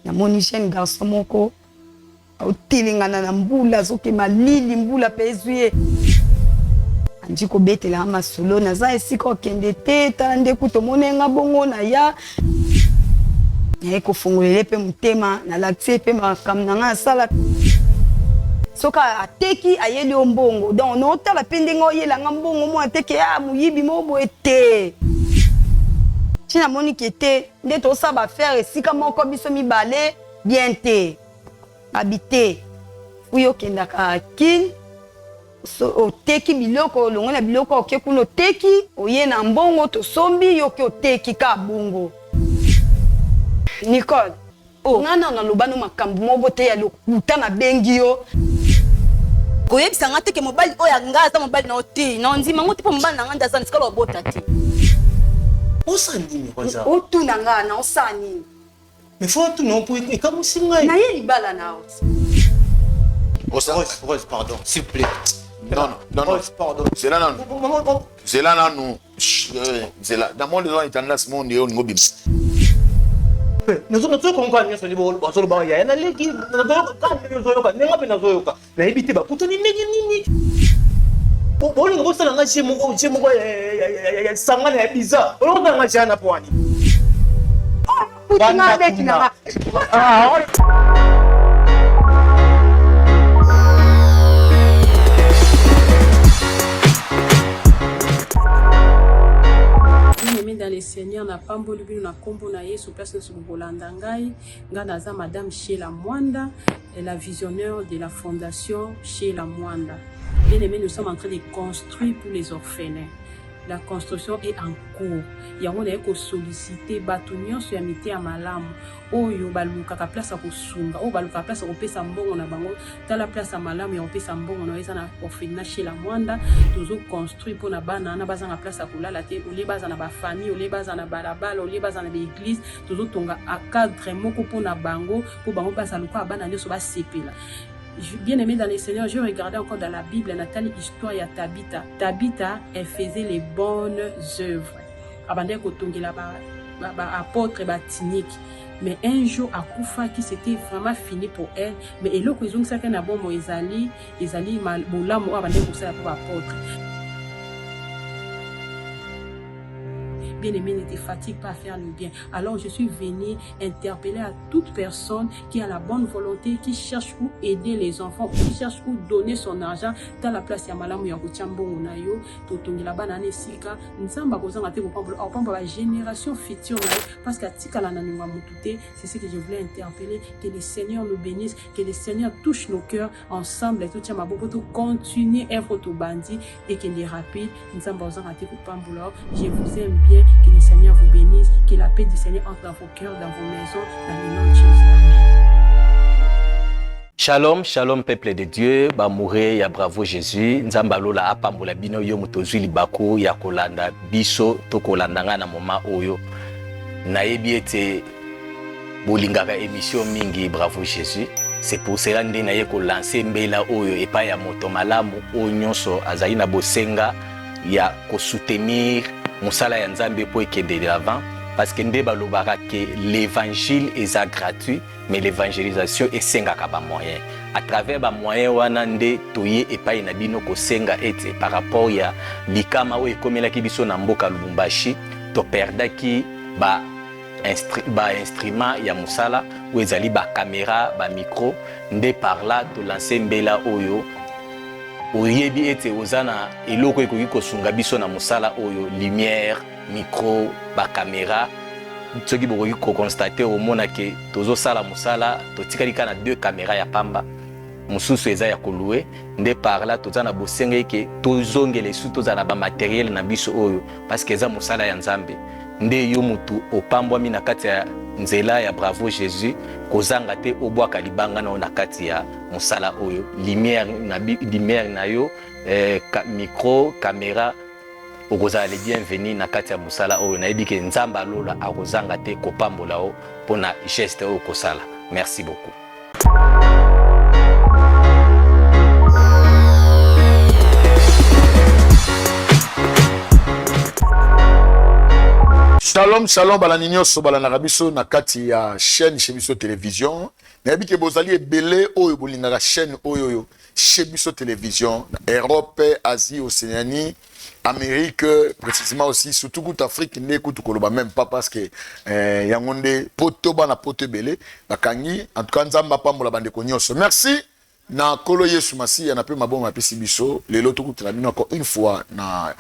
na moni jeune garçon moko otilingana na mbula zoke malili mbula pezuye andi ko betela masolo na za esiko kende te ta ndeku to monenga bongo na ya ko fungolele pe mutema na lakse pe makam na nga sala soka ateki ayeli ombongo donc no tala pendengo yela ngambongo mo ateki ya muyibi mo boete china moni kete nde to sa ba faire esika moko biso mibale bien te habité uyo kenda ka kin so oteki biloko longo na biloko oke kuno teki oye na mbongo to sombi yoke oteki ka bongo Nicole ngana na lobano makambu mobo te ya lokuta na bengi yo koyebisa nga teke mobali oya ngaza mobali na oti na nzima ngo tipo mobali na nga ndaza nisika lo bota te osani kwanza otuna nga na osani mais faut tout non pour comme singa na ye libala na oti Rose, pardon s'il vous plaît Non. Rose, pardon C'est là, non. C'est là, non. C'est là. Dans mon besoin, il y a un monde où on nous sommes comme nous sommes libéraux sur le bar il y a un allé qui nous sommes n'est pas nous sommes na habité ba puto ni bon ngo sala nga chez mon sanga na biza on nga jana pwani putinga beti na dans les seigneurs na pamboli bino na kombo na Yesu place sur bolanda ngai nga naza madame Sheila Mwanda la visionnaire de la fondation Sheila Mwanda. Bien aimé, nous sommes en train de construire pour les orphelins. La construction est en cours. Yango na eko solliciter batunion sur amité ya malamu oyo baluka ka place ko sunga o baluka place ko pesa mbongo na bango tala place ya malamu ya pesa mbongo na eza na orphelinat chez la Mwanda tozo construire pour na bana na baza na place ya kulala te ole baza na ba famille ole baza na balabala ole baza na église tozo tonga a cadre moko pour na bango pour bango baza luka bana nyoso ba sepela. Bien aimé dans les Seigneurs, je regardais encore dans la Bible, Nathalie, histoire ya Tabitha. Tabitha, elle faisait les bonnes œuvres. Abandé kotongi la apôtre batinique. Mais un jour, à Koufa, qui c'était vraiment fini pour elle. Mais elle a dit que na bon ezali mola mo abandé pour ça pour apôtre. Bien aimé, ne te fatigue pas à faire le bien. Alors je suis venue interpeller à toute personne qui a la bonne volonté, qui cherche où aider les enfants, qui cherche où donner son argent dans la place ya malamu ya kotiambongo na yo totongi la bana nesika nzamba kozanga te kopamba la génération future parce que tika la nanunga mutute. C'est ce que je voulais interpeller, que le Seigneur nous bénisse, que le Seigneur touche nos cœurs ensemble et tout tia maboko to continuer œuvre to bandi et que les rapides nzamba kozanga te kopamba. Je vous aime bien. Que le Seigneur vous bénisse, que la paix du Seigneur entre dans vos cœurs, dans vos maisons, dans le nom de Jésus. Shalom, shalom peuple de Dieu, bamouré ya bravo Jésus, nzambalola apambola bino yo mutozwi libako ya kolanda biso to kolandanga na moma oyo. Nayebi ete bolingaka émission mingi bravo Jésus. C'est pour cela nde naye ko lancer mbela oyo epa ya moto malamu o nyonso azali na bosenga ya ko soutenir Moussala ya Nzambe pour ekende de l'avant parce que nde balobaka que l'évangile est gratuit mais l'évangélisation est sengaka ba moyen à travers ba moyen wana nde toye epai na bino ko senga ete par rapport ya likama o ekomelaki biso na mboka Lubumbashi to perdaki ba instrument ya Moussala ou ezali ba caméra ba micro nde par là to lancer mbela oyo oyebi ete ozana eloko ekoki kosunga biso na musala oyo lumière micro ba caméra soki bokoki ko constater omona ke tozo sala musala totikali kana 2 caméras ya pamba mususu eza ya kolue nde par là tozana bosenge ke tozongele su tozana ba matériel na biso oyo parce que eza musala ya Nzambe nde yo mutu opambwami na kati ya nzela ya bravo Jésus kozanga te obwaka libanga na kati ya musala oyo lumière na yo micro caméra okozala le bienvenu na kati ya musala oyo nayebi ke Nzamba lola akozanga te kopambola o pona geste oyo kosala. Merci beaucoup. Shalom, shalom, balani nyonso balanaka biso na kati ya chaîne chez biso télévision. Nayebi ke bozali ebele oyo bolingaka chaîne oyo chez biso télévision. Europe, Asie, Océanie, Amérique, précisément aussi, surtout toute Afrique, ne kutu koloba même pas parce que yangonde poto bana poto ebele bakangi en tout cas nzamba pambola bandeko nyonso. Merci. Na kolo Yesu Masi ya na pe maboma apesi biso lelo tokutela bino encore une fois na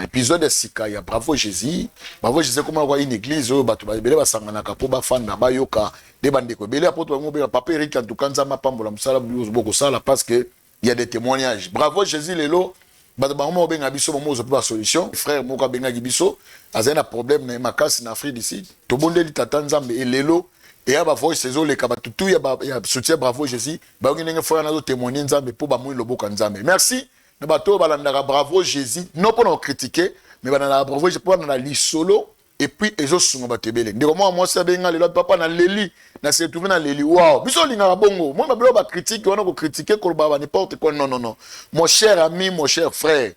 épisode de sika ya Bravo Jésus. Bravo Jésus comment voir une église oyo bato babele basanganaka po bafanda bayoka de bandeko bele apoto bango be papa Eric en tout cas nzamba pambola musala boko sala parce que il y a des témoignages. Bravo Jésus lelo bato bango benga biso mo zo pa solution. Frère moko benga biso azana problème na makasi na Afrique d'ici. To bondeli tata nzambe et lelo et ya ba voice ces les kabatutu ya soutien Bravo Jésus ba ngi fois na zo témoigner nzambe po ba moi loboka nzambe. Merci na bato balandaka Bravo Jésus non pour nous critiquer mais balandaka Bravo Jésus pour na li solo et puis ezo sunga batebele ndiko moi ça benga le papa na leli na se trouver na leli wow biso linga bongo moi ba ba critique on a ko critiquer ko ba n'importe quoi non mon cher ami mon cher frère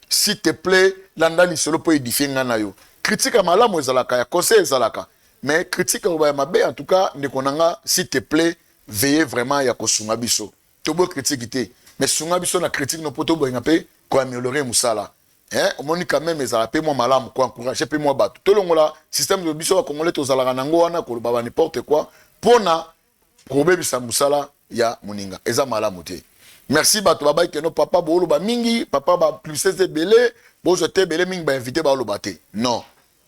s'il te plaît landa li solo po édifier ngana yo critique malamu ezalaka ya conseil ezalaka. Mais critique en tout cas, s'il te plaît, veillez vraiment à kosunga biso. Tobo critique mais sunga biso na critique no poto bo ngapé ko améliorer musala. On moni quand même ezala pe moi malamu ko encourager pe moi bato. To longola système de biso congolais to zalaka nango wana ko baba n'importe quoi pona probe bisa musala ya muninga. Eza malamu te. Merci bato baba ke no papa bo ba mingi, papa ba plus belé, bo zote belé mingi ba inviter ba lo baté. Non.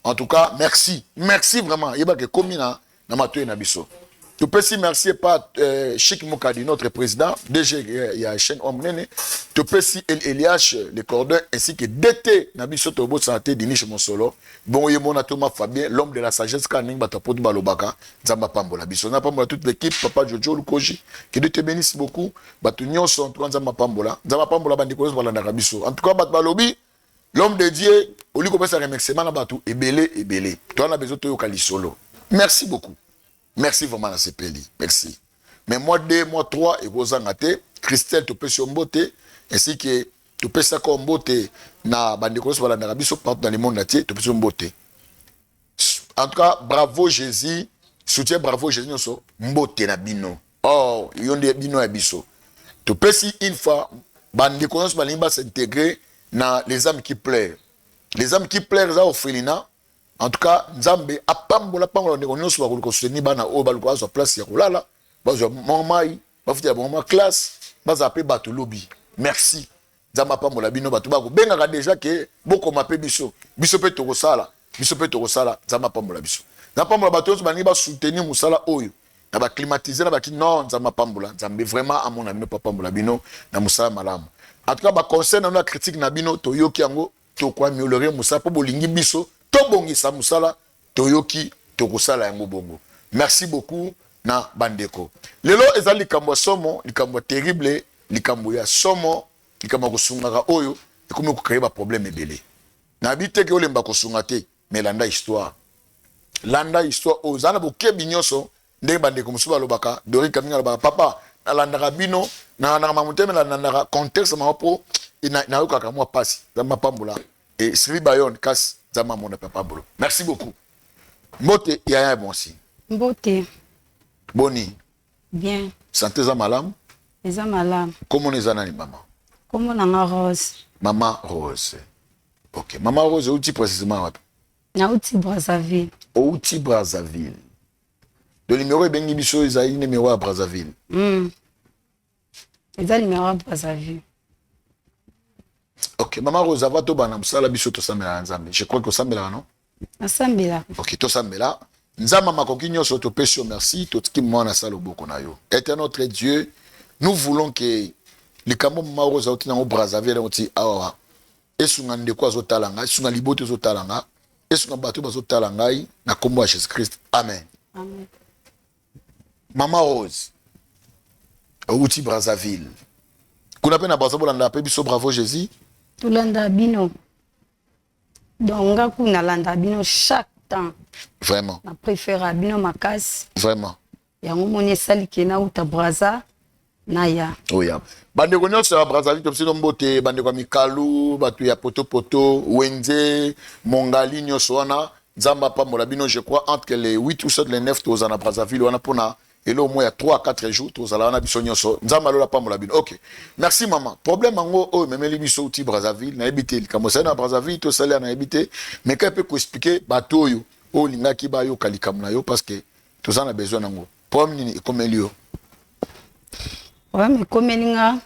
En tout cas, merci. Merci vraiment. Il y a que comme na matoué na biso. Tu peux si merci pas Chic Mokadi, notre président, DG il y a chaîne Omnene. Tu peux si LH, le cordon, ainsi que DT na biso tobo santé Dinish Monsolo. Bon yemo na Thomas Fabien, l'homme de la sagesse kaning batapotu balobaka, nzamba pambola biso. Na pambola toute l'équipe, papa Jojo Lukoji, que Dieu te bénisse beaucoup. Batu nyonso en tout cas nzamba pambola. Nzamba pambola bandiko balanda biso. En tout cas bat balobi l'homme de Dieu, au lieu de commencer à remercier Manabatu, et belé. Toi, on a besoin de te solo. Merci beaucoup. Merci vraiment à CPLI. Merci. Mais moi 2, moi 3, et vous en avez, Christelle, tu peux sur beauté, ainsi que tu peux ça comme beauté, na bandikos wala na rabiso partout dans le monde entier, tu peux sur beauté. En tout cas, bravo Jésus, soutien bravo Jésus, nous sommes beauté na bino. Oh, il y a des bino à biso. Tu peux si une fois, bandikos wala s'intégrer na les âmes qui pleurent. Les âmes qui pleurent za ofrelina. En tout cas, nzambe apambola pambola ndeko nyonso ba ko soutenir bana o ba ko so place ya kolala. Ba zo mamai, ba futi ya mama classe, ba za pe batu lobby. Merci. Nzamba pambola bino batu ba ko benga déjà que boko mape biso. Biso pe to sala. Biso pe to sala nzamba pambola biso. Nzamba pambola batu ba ni ba soutenir musala oyo. Na ba climatiser na ba ki non nzamba pambola. Nzambe vraiment à mon ami papa pambola bino na musala malamu. En tout cas, conseil dans la critique nabino toyoki yango to kwa améliorer musala po bolingi biso to bongisa musala toyoki to kosala yango bongo. Merci beaucoup na bandeko. Lelo ezali likambo somo, likambo terrible, likambo ya somo, likambo kosungaka oyo ekomi ko créer ba problème ebele. Na bité ke olemba kosunga te, mais landa histoire. Landa histoire ozana bokebi nyonso ndenge bandeko musuba lobaka, Dori Kaminga lobaka papa alandaka bino na mamuteme na contexte mapo na yokaka moi passe zama pambola et Sylvie Bayon kas zama mona papa bolo. Merci beaucoup. Mbote yaya bonsi. Mbote. Boni. Bien. Santé za malam. Eza malam. Comment on est nani maman? Comment na Rose? Maman Rose. OK. Maman Rose où tu précisément wapi? Na uti Brazzaville. Outi Brazzaville. Le numéro est bien biso ezali numéro à Brazzaville. Eza numéro à Brazzaville. OK, maman Rosa va to bana musala biso to sambela nzambe. Je crois que sambela non? Asambela. OK, to sambela. Nzamba makoki nyonso to pesio merci to tiki mwana salo boko na yo. Éternel notre Dieu, nous voulons que likambo maman Rosa otina au Brazzaville oti awa. Esunga ndeko azotalanga, esunga liboto azotalanga, esunga bato bazotalanga na kombo ya Jésus Christ. Amen. Amen. Maman Rose. Outi Brazzaville. Kuna pe na Brazzaville landa pe biso bravo Jésus. Tulanda bino. Donc nga kuna landa bino chaque temps. Vraiment. Na préfère bino makasi. Vraiment. Yango moni sali kena uta Brazza na ya. Oh ya. Bande ko nyonso ya Brazzaville to biso mbote bande ko mikalu batu ya poto poto wenze mongali nyonso wana Nzamba pambola bino, je crois, entre les 8 ou 7, les 9, tous à Brazzaville, on a pour et là, au moins, il y a 3 à 4 jours, tous à la bisognoso. Nzamba lola pambola bino. Ok. Merci, maman. Problème, en gros, oh, même les biso outi Brazzaville, n'a habité. Comme ça, na Brazzaville, tout ça, n'a habité. Mais quand peut expliquer, bateau, yo, oh, linga ki ba yo, kalikam yo, parce que tout ça, on a besoin d'ango. Problème, ni, comme elio. Ouais, mais comme elinga,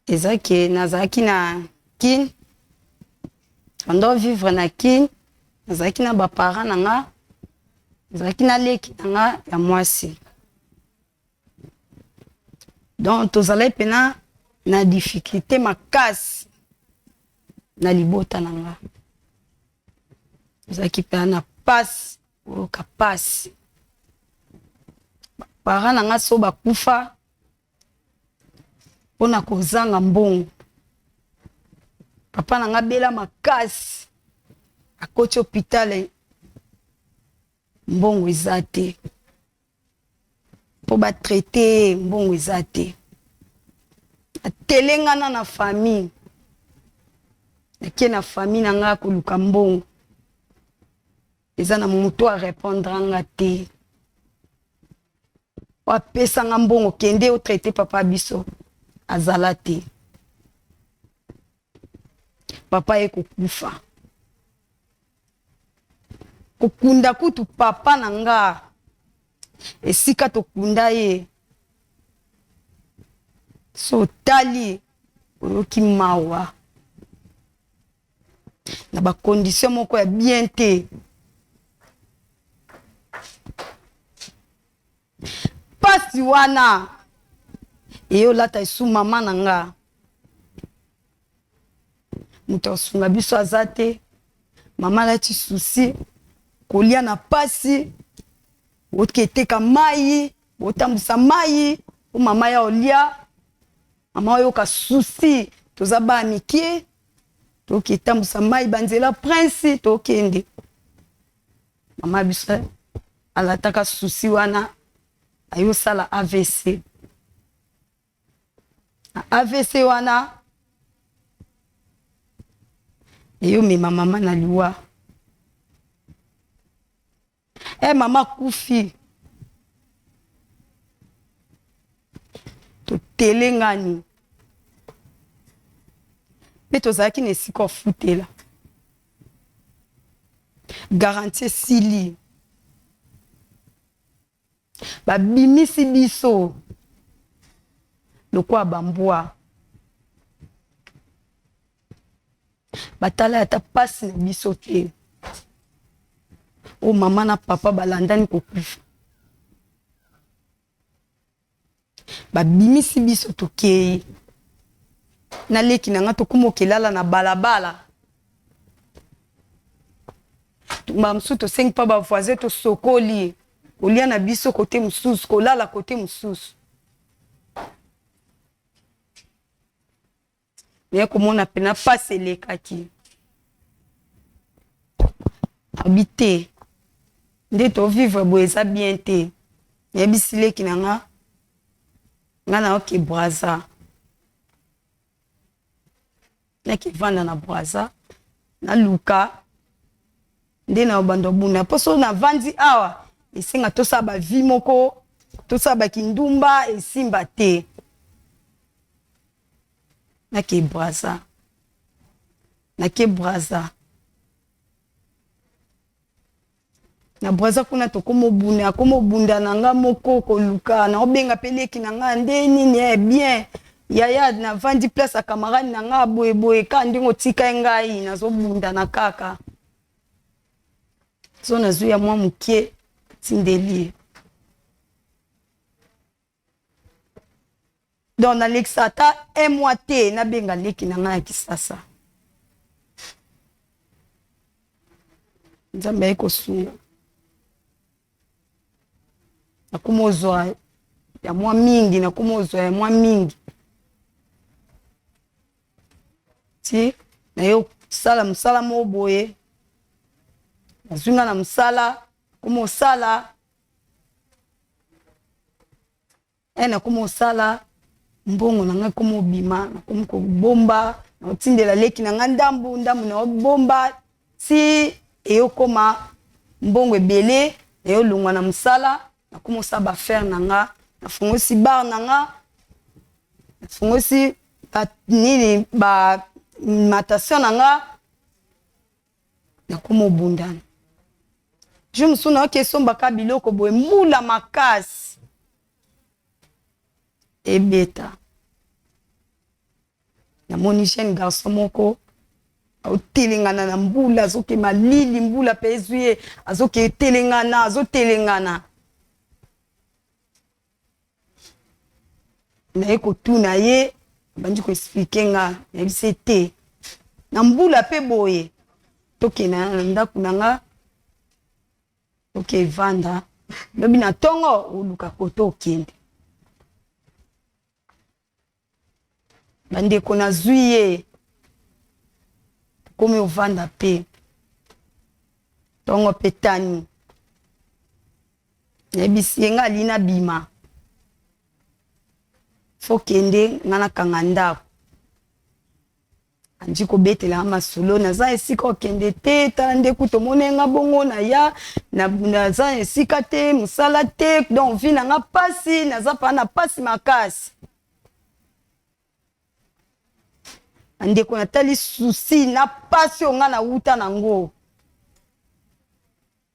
ezaki, nazaki na kin, on doit vivre na kin, nazaki na ba parents nanga, nazaki na leki nanga ya mwasi. Donc, tozalai pena na difficulté makasi na libota nanga. Nazaki pena na passe, oka passe. Parents nanga so bakufa, pona kozanga mbongo. Papa nanga bela makasi akoti hôpital mbongo eza te po ba traiter mbongo eza te atelengana na famille eke na famille nanga koluka mbongo eza na moto a répondre anga te apesa nga mbongo kende o traiter papa biso azala te. Papa e kokufa. Kokunda kutu papa nanga. Esika tokunda ye. So tali oyoki mawa. Na ba condition moko ya bien te. Pasi wana. Eyo lata isu mama nanga. Muto sunga biso azate. Mama lati souci. Kolia na pasi. Otke teka mai. Otambusa mai. O mama ya olia. Mama yo ka souci. Tozaba amitié. Toke tambusa mai banzela prince. Toke ende. Mama biso alataka souci wana. Ayo sala AVC. AVC wana. Eyo mema mama na liwa. Mama kufi. To telengani. Mais tozaki nesiko futela. Garantie sili. Ba bimisi biso. Lokwa bambua. Batala ata pasi na biso te. O mama na papa balandani kokufa. Ba bimisi biso tokei. Na leki nanga tokumo kelala na balabala. Tumba msuto sengi pa ba voisin to sokoli. Kolia na biso kote mususu, kolala kote mususu. Mais komona pena passe lekaki. Habiter. Nde to vivre boeza bien te. Yebisile kinanga. Ngana oke Brazza. Naki vanda na Brazza. Na luka. Nde na obando buna. Poso na vandi awa. Esenga tosa ba vi moko. Tosa ba kindumba esimba te. Nake Brazza. Nake Brazza. Na Brazza kuna tokomo buna, komo bunda nanga moko koluka na obenga peleki nanga ndeni ni bien. Yaya na vandi place a camarade nanga boye ka ndingo tika ngai nazo bunda na kaka. So nazo ya mwa mukie tindeli. Dans Alexata, mois te na benga leki na nga kisasa. Nzambe eko sunga. Na kumozwa ya mwa mingi, na kumozwa ya mwa mingi. Ti, na yo sala musala moboye. Na zunga na musala, kumo sala. Na kumo sala. Mbongo nanga komo bima na komo ko bomba na otindela leki nanga ndambu na bomba si eyokoma mbongo ebele eyolongwa na mosala nakomosa bafaire na nga nafongosi bar na nga nafongosi nini bamatation na nga nakoma obundana je mosusu nayoki esombaka biloko boye mbula makasi ebeta namoni jeune garçon moko aotelengana na mbula azokema lili mbula mpe ezwi ye azoke azotelengana naye kotuna ye bandi koexplike nga nayebisi te na mbula mpe boye tokenda na ndako na nga evanda lobi na ntongo oluka koto okende bandeko nazwi ye komi ovanda mpe ntongo mpe tani nayebisi ye nga alina bima fo kende nga nakanga ndako andi kobetela masolo naza esika okende te tala ndeku tomone nga bongo naya naza esika te mosala te donc vi na nga pasi naza pa na pasi makasi andeko natali susi na pasi onga na wuta nango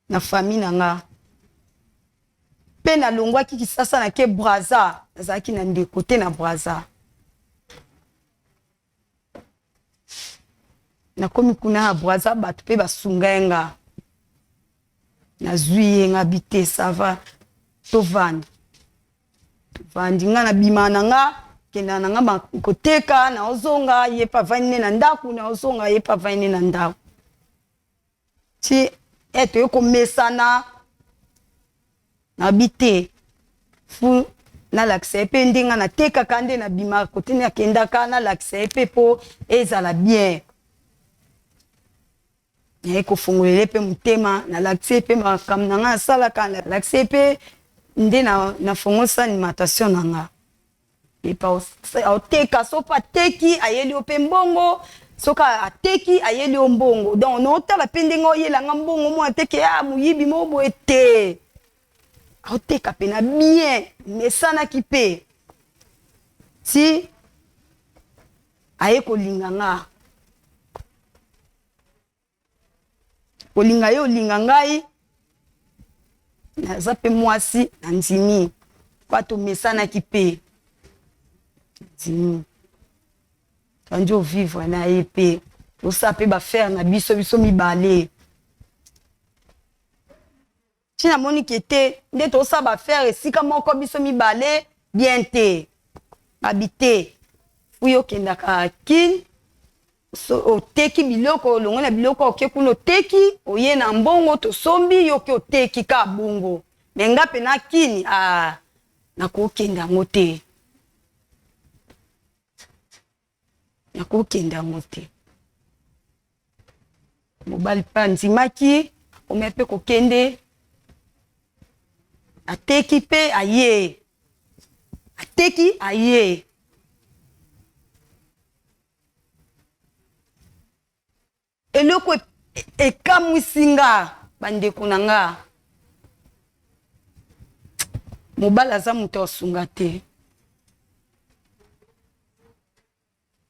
na famille na nga mpe nalongwaki kisasa nake braza nazalaki na ndeko te na braza nakomi kuna na braza bato mpe basunga ye nga nazwi ye nga bite sava tovandi nga na bima na nga kenda na nga koteka na ozonga ye pa vani na ndako na ozonga ye pa vani na ndako ti eto yokomesana na bite fu nalakisa ye mpe ndenga natekaka nde na bima kote nakendaka nalakisa ye mpe mpo ezala bien naye kofungolele mpe motema nalakisa ye mpe makambo na nga nasalaka nalakisa ye mpe nde nafongosa animation na nga epa oteka soki ateki ayeli yo mpe mbongo soki ateki ayeli yo mbongo donc naotala mpe ndenge oyelanga mbongo mo ateke ya moyibi mo boye te aoteka mpe na bien mesanaki mpe si aye kolinga nga kolinga ye olinga ngai naza mpe mwasi na ndimi kwa tomesanaki mpe ndimi tandi ovivre na ye mpe tosala mpe bafere na biso mibale ti namoni ke te nde tosala bafere esika moko biso mibale bien te abi te fuyi okendaka kini oteki biloko olongo na biloko oke kuna oteki oye na mbongo tosombi yoke oteki ka bongo me nga mpe na kini nakokenda yango te nakokenda yango te mobali mpe andimaki akomi mpe kokende ateki mpe aye ateki aye eloko ekamwisi nga bandeko na nga mobali aza moto osunga te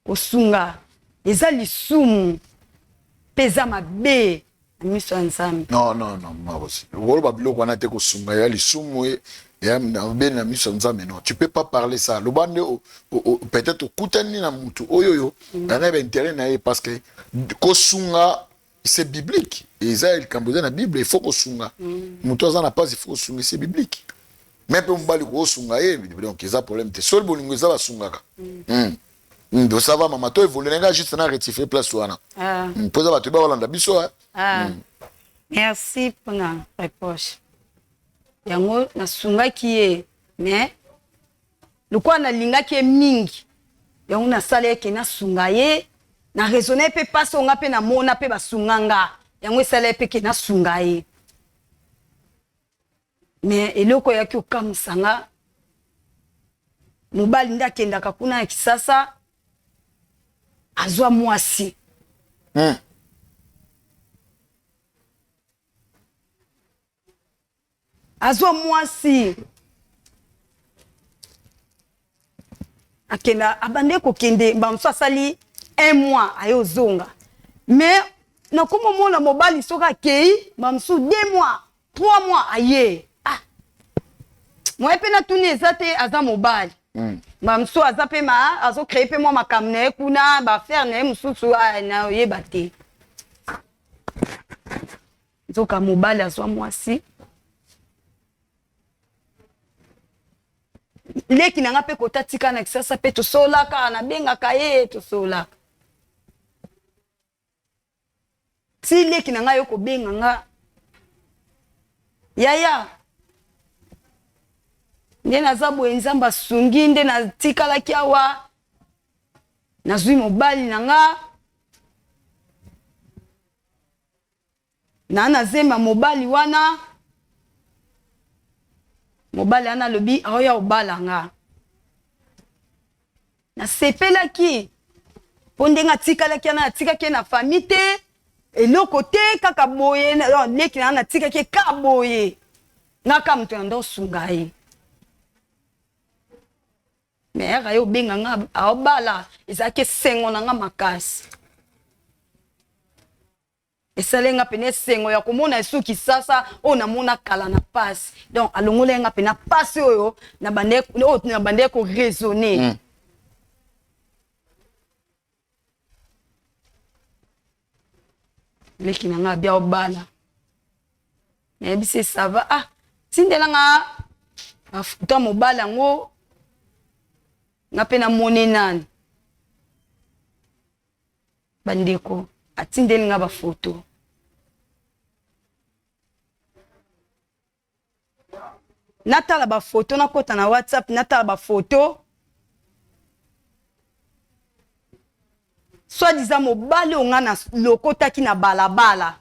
kosunga eza lisumu mpe eza mabe na miso ya nzambe non mabosi oloba biloko wana te kosunga ya lisumu ya mabe na miso ya nzambe non tu peux pas parler ça loba nde peut-être okutani na mutu oyoyo ana ba intérêt na ye parce que kosunga c'est biblique eza likambo eza na bible il faut kosunga mutu aza na pasi il faut kosunga c'est biblique même pe mobali kosunga ye donc eza problème te sol bolingo eza basungaka do ça va mama to évoluer nga juste na rectifier place wana poza bato ba walanda biso merci pour la réponse yango nasungaki ye mais lokwa nalingaki ye mingi yango nasalaki nasunga ye na raisonner mpe pasi onga mpe namona mpe basunga nga yango esala mpe ke nasunga ye mais eloko yaki okamusa nga mobali nde akendaka kuna ya kisasa azwa mwasi azwa mwasi akenda abande kokende bamusu asali 1 mois ayozonga mais nakoma mona mobali soki akei bamusu 2 mois 3 mois aye moi pe na tuni eza te aza mobali bamusu aza pe azocreye pe mwa makambo na ye kuna baaffaire na ye mosusu na oyeba te nzoka mobali azwa mwasi leki nanga pe kota tika na kisasa pe tosolaka nabengaka ye tosolaka ti leki nanga yo kobenga nga yaya nde naza boye nzambe asungi nde natikalaki awa nazwi mobali nanga nazemba mobali wana mobali wana alobi aoya obala nga nasepelaki mpo ndenge atikalaki ana atikaki na famille te eloko te kaka boye leki nanga natikaki ka boye nga ka moto yanda osunga ye me yaka ye obenga nga aobala ezalaki esengo na nga makasi esalenga pene esengo ya komona esuki sasa oyo namona kala na pasi donc alongolenga pena pasi oyo na bande koraisonne leki na nga bia obala nayebi se sava tindelanga afuta mobali yango nga pe namoni nani bandeko atindeli nga bafoto natala bafoto nakota na WhatsApp natala bafoto soi-disant mobali onga na lokotaki na balabala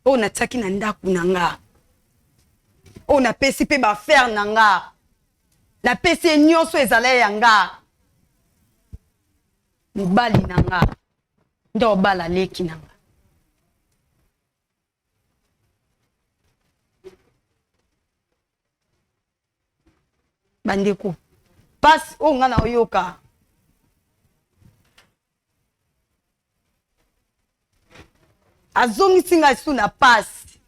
oyo natiaki na ndako na nga oyo napesi mpe baaffaire na nga napesi ye nyonso ezala ya nga mobali na nga nde obala leki na nga bandeko pasi oyo nga na oyoka azongisi nga lisu na pasi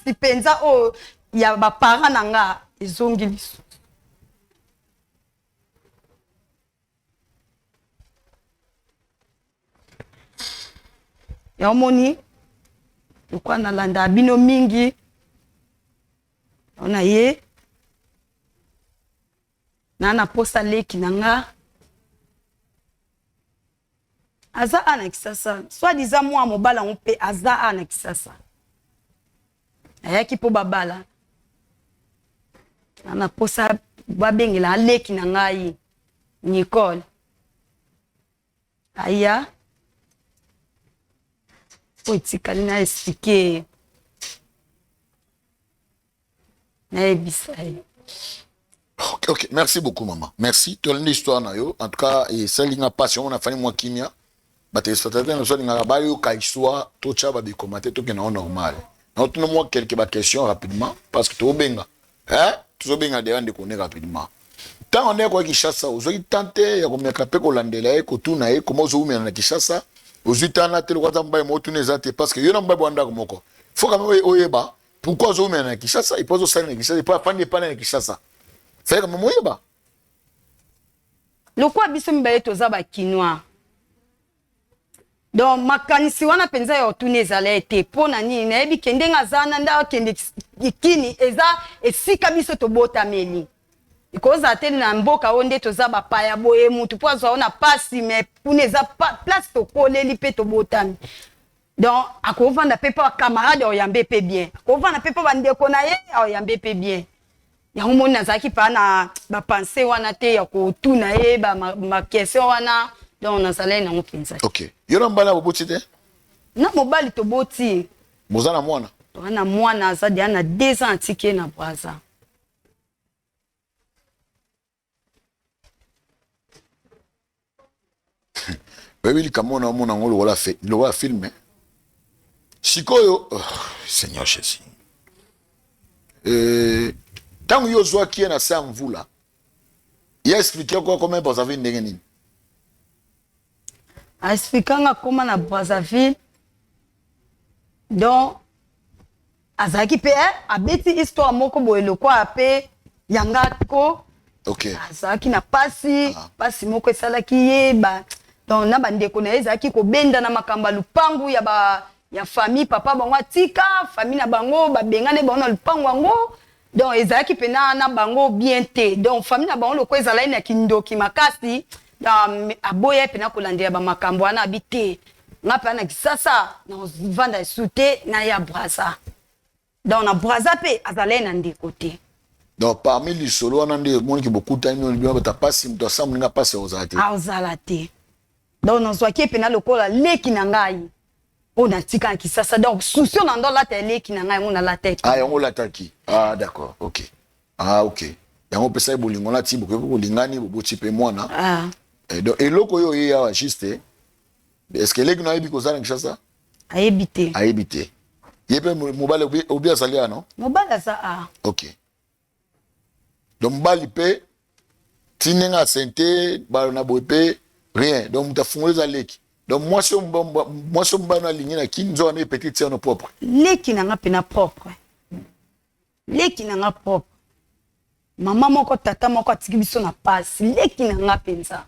mpenza oyo ya bapara na nga ezongi lisu ya omoni lokwa nalanda bino mingi ona ye na posa leki na nga aza ana kisasa soi-disant mwa mobala ngo mpe aza ana kisasa ayaki mpo babala na posa babengela leki na ngai Nicole aya po etikali na expliquer na ebisa ye. Ok, merci beaucoup maman. Merci. Tu as une histoire na yo. En tout cas, et celle qui a passion, on a fait moi kimia. Téléspectateurs nous sommes dans la ka histoire tout ça va commenter tout qui est normal. Nous avons moi quelques questions rapidement parce que tu benga. Tu benga de connaître rapidement. Tant on est quoi Kinshasa, vous avez tenté ya komeka pe ko landela e ko tuna e comment vous na Kinshasa, vous avez tenté le kwamba mo tuna ezate parce que yo na mbaba ndako moko. Faut quand même oyeba pourquoi vous na Kinshasa, il pose ça na Kinshasa, il pas fandi pas na Kinshasa. C'est comme oyeba. Lokwa biso mbaye toza ba kinwa. Donc makanisi wana penza ya otune ezala ete pona nini na yebi kende ngazana nda kende kini eza esika biso tobotameli ikoza te na mboka onde toza bapaya boye mutu po azwa ona pasi mais puna eza place tokoleli pe tobotami donc akovanda pe pa camarade oyambe pe bien akovanda pe pa bandeko na ye oyambe pe bien ya homoni nazaki pa na bapense wana te ya kotuna ye ba question wana donc nazala na mpenza. OK. Yona mbala boboti te? Na mobali toboti. Bozana mwana. Tona mwana azadi ana 2 ans atike na Brazza. Bébé likamona mona ngolo wala fait lo wa filmer. Sikoyo, Seigneur Jésus. Tant yo zwa qui est na sa mvula. Il a expliqué quoi comment Brazzaville ndenge nini. Aexplikanga comment na Brazzaville. Donc azaki pe abeti histoire moko boyelo kwa ape yanga ko. OK. Azaki na pasi moko esalaki ye ba donc na bandeko na ezaki ko benda na makamba lupangu ya famille papa bango atika famille na bango ba bengane bango na lupangu wango donc ezaki pena na bango bien te donc famille na bango loko ezala na kindoki makasi aboye pena kolandela ba makambo wana abite ngapa na kisasa na vanda sute na ya Brazza donc na Brazza pe azala na ndeko te. Donc parmi les solos on a des monde qui beaucoup de temps on ta passe mto sam nga passe aux arrêtés. Aozalate. Donc non soit qui pena lokola leki na ngai. On a tika kisasa donc souci on ndo la télé ki na ngai on a la tête. Ah yango la taki. Ah d'accord. OK. Ah OK. Yango pesa bolingo la ti boko bolingani boti pe mwana. Ah. Et donc eloko yo ya juste. Est-ce que leki na yebi ko zana kishasa? Ayebite. Ayebite. Yebe mobile obi asalia non? Mobile ça ah. OK. Donc mbali pe tinenga sente na bope rien donc muta fungoliza leki donc moi so mba na ligne na kinzo na petite sœur no propre leki na nga pena propre leki na nga propre mama moko tata moko atiki biso na passe leki na nga penza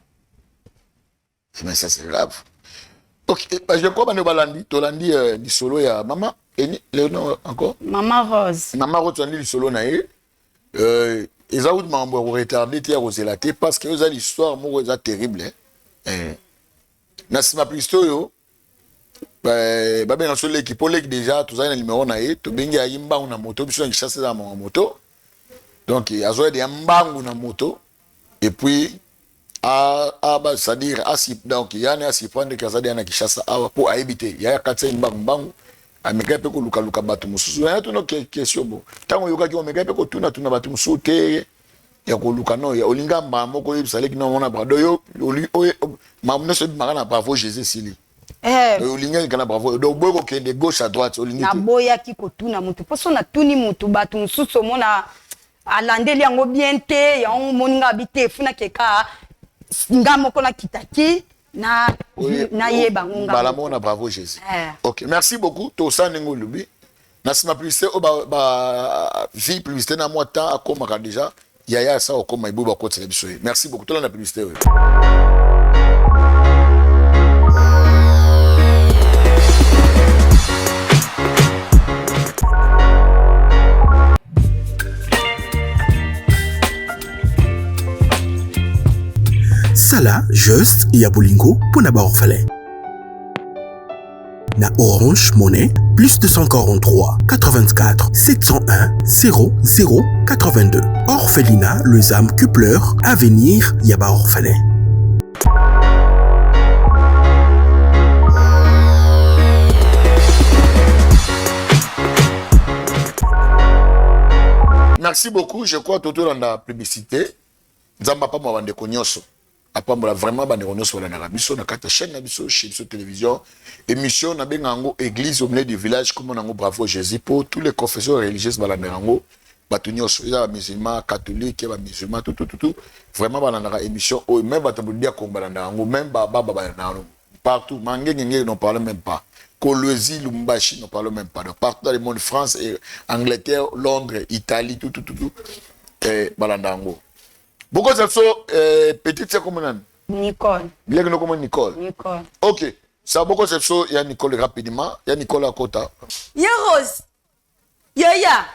mais ça c'est grave. OK je crois bano balandi tolandi di solo ya mama et le nom encore Mama Rose tolandi di solo na ye ils ont mambo retardé tia roselate parce que eux l'histoire mo eza terrible na sima pisto yo ba ben sur l'équipe l'équipe déjà tout ça na numéro na ye to bengi ya imbangu na moto biso ngi chasse za moto donc azoya de mbangu na moto et puis ba c'est-à-dire asip donc yana asip prendre kazadi na kishasa awa pour habiter ya katsa mbangu ameka pe ko luka batu mususu ya to no question bo tango yoka ki omeka pe ko tuna batu mususu te ya ko luka no ya olinga mama ko yebisale ki no mona brado yo mamu no se makana bravo Jésus sili olinga kana bravo do boy ko kende gauche à droite olinga na boya ki ko tuna mutu poso na tuni mutu batu mususu mona alandeli yango bien te ya moninga habite funa keka ngamo ko na kitaki na yeba ngonga balamona bravo Jésus. OK merci beaucoup to sanengo lubi na sima publicité o ba vie publicité na moi temps akoma déjà yaya ça okoma ibuba ko television merci beaucoup to la publicité. Sala, juste, ya bolingo, pour na orphelin. Na Orange Monnaie, plus 243 84 701 00 82. Orphelinat, le ZAM Cupler, Avenir, Yaba Orphelin. Merci beaucoup, je crois tout dans la publicité. Nzamba pa mwande konyoso. Apambola vraiment bande konyoso wala na biso na kata chaîne na biso chez biso télévision émission na bengango église au milieu du village comme nango bravo Jésus pour tous les confessions religieuses balanderango batu nyonso eza musulman catholique ba musulman tout vraiment balandaka émission o même batabudia ko balanderango même baba balanderango partout mangengenge n'en parle même pas Kolwezi Lumbashi n'en parle même pas donc partout dans le monde France et Angleterre Londres Italie tout balanderango. Beaucoup de ça, petite, c'est comme on Nicole. Bien que nous comme Nicole. Nicole. OK. Ça beaucoup de ça, il y a Nicole rapidement. Il y a Nicole à côté. Ya Rose. Ya. Ya.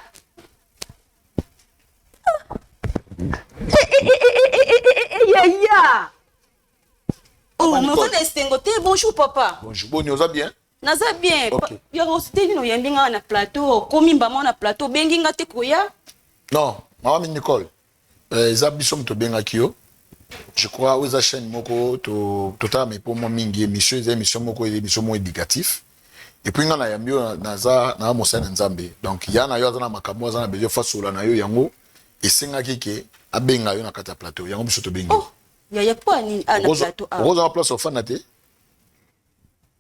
Oh, mais vous êtes estengoté. Bonjour papa. Bonjour. Bon, nous a bien. Naza bien. OK. Ya Rose, t'es no yambinga na plateau. Komi mbama na plateau. Benginga te koya. Non, maman Nicole. Zabisom to benga kio. Je crois aux chaîne moko to tota mais pour moi mingi émission moko émission éducatif. Et puis ngana yambio naza na mosa na nzambe. Donc yana yo na makambo za na bezo fasola na yo yango esenga kike abenga yo na kata plateau. Yango biso to bengi. Oh, ya quoi ni na plateau. Rose en place au fanate.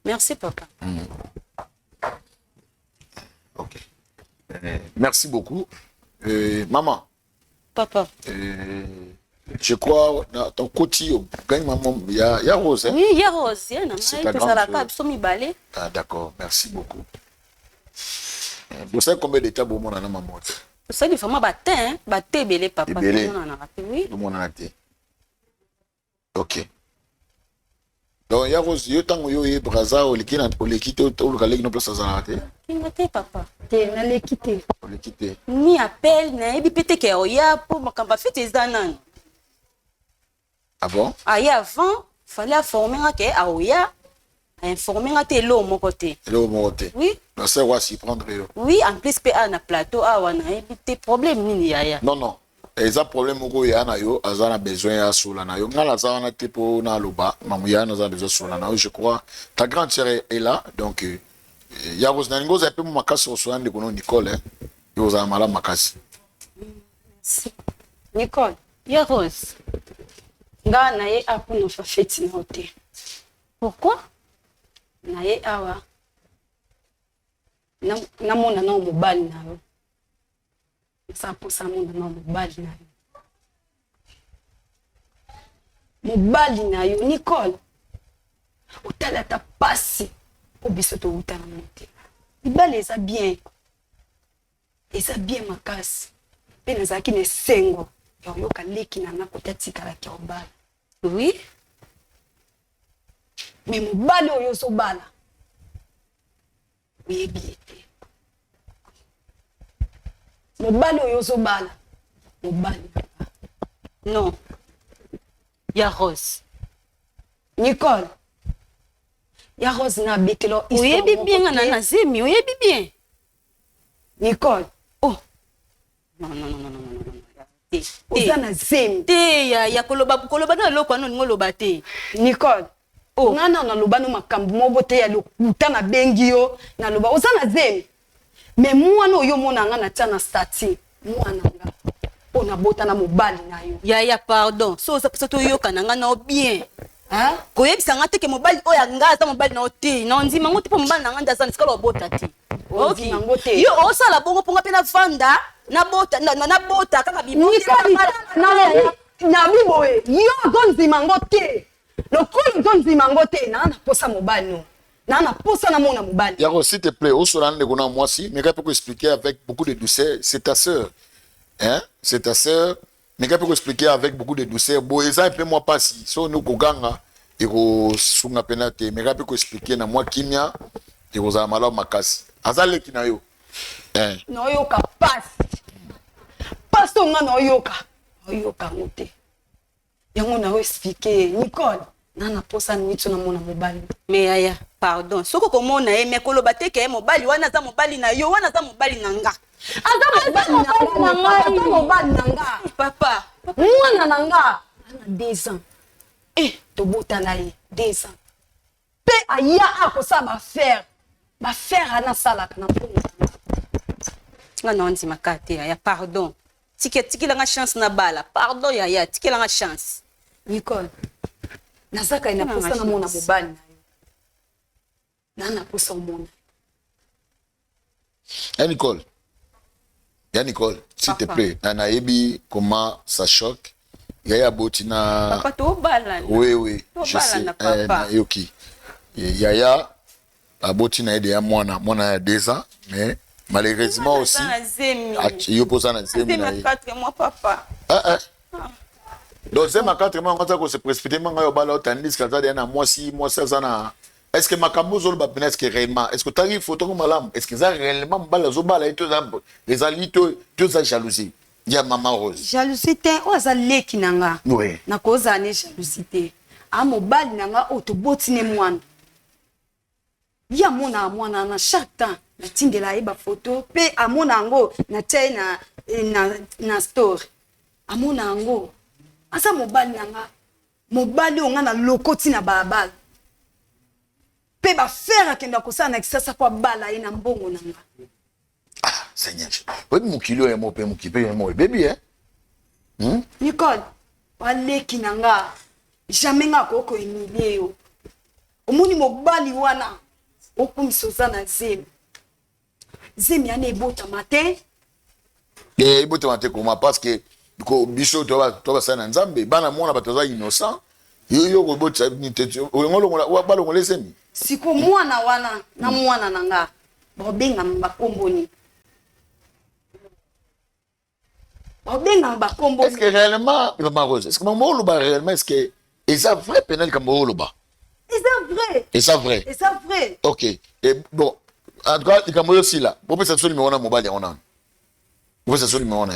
Merci papa. OK. Merci beaucoup. Maman. Papa. Je crois, dans ton côté, maman, il y a Rose. Hein? Oui, il y a Rose. C'est ta grande sœur. Ah, d'accord, merci beaucoup. Vous savez combien d'états pour mon maman? Vous savez vraiment batté belé papa. Belé. Oui. Tout le monde en a été. Ok. Donc, il y a Rose, il y a tant que Braza, ou l'équipe, ou l'équipe, ou le collègue, non plus, ça s'en a raté. Il m'a dit papa. Te na l'équité. Ou l'équipe. Ni appel, na ebi pété que oya pour ma kamba fête zanan. Ah bon? Aïe avant, fallait informer que aoya, informer que l'eau mon côté. L'eau mon côté. Oui. Non, c'est quoi s'y prendre? Oui, en plus PA na plateau awana ebi té problème ni yaya. Non, non. Et ça problème où il y a yo, azana besoin à soula na yo. Ngala zana tipo na loba, mamuya na za besoin soula na yo. Je crois ta grande sœur est là, donc il y a Rose Nango un peu mon makasi au soin de kono Nicole, hein. Il vous a mal à makasi. Nicole, il y a Rose. Nga na ye apu no fa fête na hote. Pourquoi? Na ye awa. Na mona na mobali na yo. Ça pour ça mona na mobali na yo. Mobali na yo Nicole. Otala ta pasi. Obiso to utana mote. Ibale eza bien. Eza bien makasi. Pe nazaki ne sengo. Yoka leki na nakota tikala ki obala. Oui. Mais mobali oyo so bala. Oyebi ete. Mobali oyo so bala. Mobali. Non. Il y a Rose. Nicole. Il y a Rose na betelo. Oyebi bien na zemi, oyebi bien. Nicole. Oh. Non. Ozana zemi. Te ya koloba na loko no ngoloba te. Nicole. Oh. Ngana na loba no makambu mobo te ya lokuta na bengi yo na loba ozana zemi. Mais mwana oyo mona ngana tia na stati. Mwana nga. Ona bota na mobali na yo. Ya pardon. So ça to yoka na ngana bien. Hein? Koyebisa nga te ke mobali oya ngaza mobali na ote. Na ndima ngo te po mobali na nganda zana skalo bota te. Okay. Yo osala bongo ponga pe na vanda na bota kaka bibo. Na biboe. Yo donzima ngo te. Lokolo donzima ngo te na posa mobali no. Na posa na mona mobali. Yaro, s'il te plaît, au solan de gona moi si, mais peut expliquer avec beaucoup de douceur, c'est ta sœur. Hein? C'est ta sœur. Mais peut expliquer avec beaucoup de douceur. Bon, et ça un peu moi pas si. So nous koganga et ko sunga penate, mais peut expliquer na moi kimia et ko za malo makasi. Azale kina yo. Hein? No yoka pasi. Paso nga no yoka. No yoka ngote. Yango na expliquer Nicole. Na posa nitso na mona mobali. Mais yaya, pardon. Soko komona me koloba te ke mobali wana za mobali na yo, wana za mobali na nga. Mobali na nga. Papa. Mwana na nga. Ana 2 ans. Tobota na ye 2 ans. Pe aya akosa ba faire. Ba faire ana sala kana mpongo. Nga na ndima kate ya pardon. Tiki la nga chance na bala. Pardon yaya, tiki la nga chance. Nicole. Nazaka ina posa na mona mobali na yo. Nana posa mona. Nicole. Nicole, s'il te plaît. Nana ebi comment ça choque. Yaya botina. Papa to bala. Oui, je sais. Yoki. Yaya abotina aide ya mwana ya 2 ans, mais malheureusement aussi. Yo posa na zemi na. 4 mois papa. Donc c'est ma 4 mois quand ça se précipiter manga yo bala tandis que ça na moi ça na. Est-ce que makambo zolo ba est-ce que réellement est-ce que tu as photo comme malam est-ce que ça réellement bala zo bala et tout ça les alito tout ça jalousie ya maman Rose jalousie te oza leki nanga oui na koza ne jalousie te a mobali nanga otobotine mwana ya mwana na chaque temps na tindela eba photo pe amona ngo na tei na story amona ngo asa mobali nanga mobali onga na lokoti na babala pe ba faire akenda kosana na kisasa kwa bala ina mbongo nanga. Seigneur. Oui, mon kilo est mon père, mon kipe est mon baby, hein? Nicole, waleki nanga. Jamais nga koko emilie yo. Omuni mobali wana. Oku misoza na zemi. Zemi ane bota matin. Et il faut te comment parce que biso toi ça na nzambe bana mona batoza innocent yo ko botsa ni tete ngolo ba lo lesemi siko mwana wana na mwana nanga bobenga bakomboni est-ce que réellement est-ce que maman lo ba réellement est-ce que et ça vrai pénal comme lo ba et ça vrai OK et bon en tout cas il comme aussi là pour ça sur numéro na mobile on a pour ça sur numéro na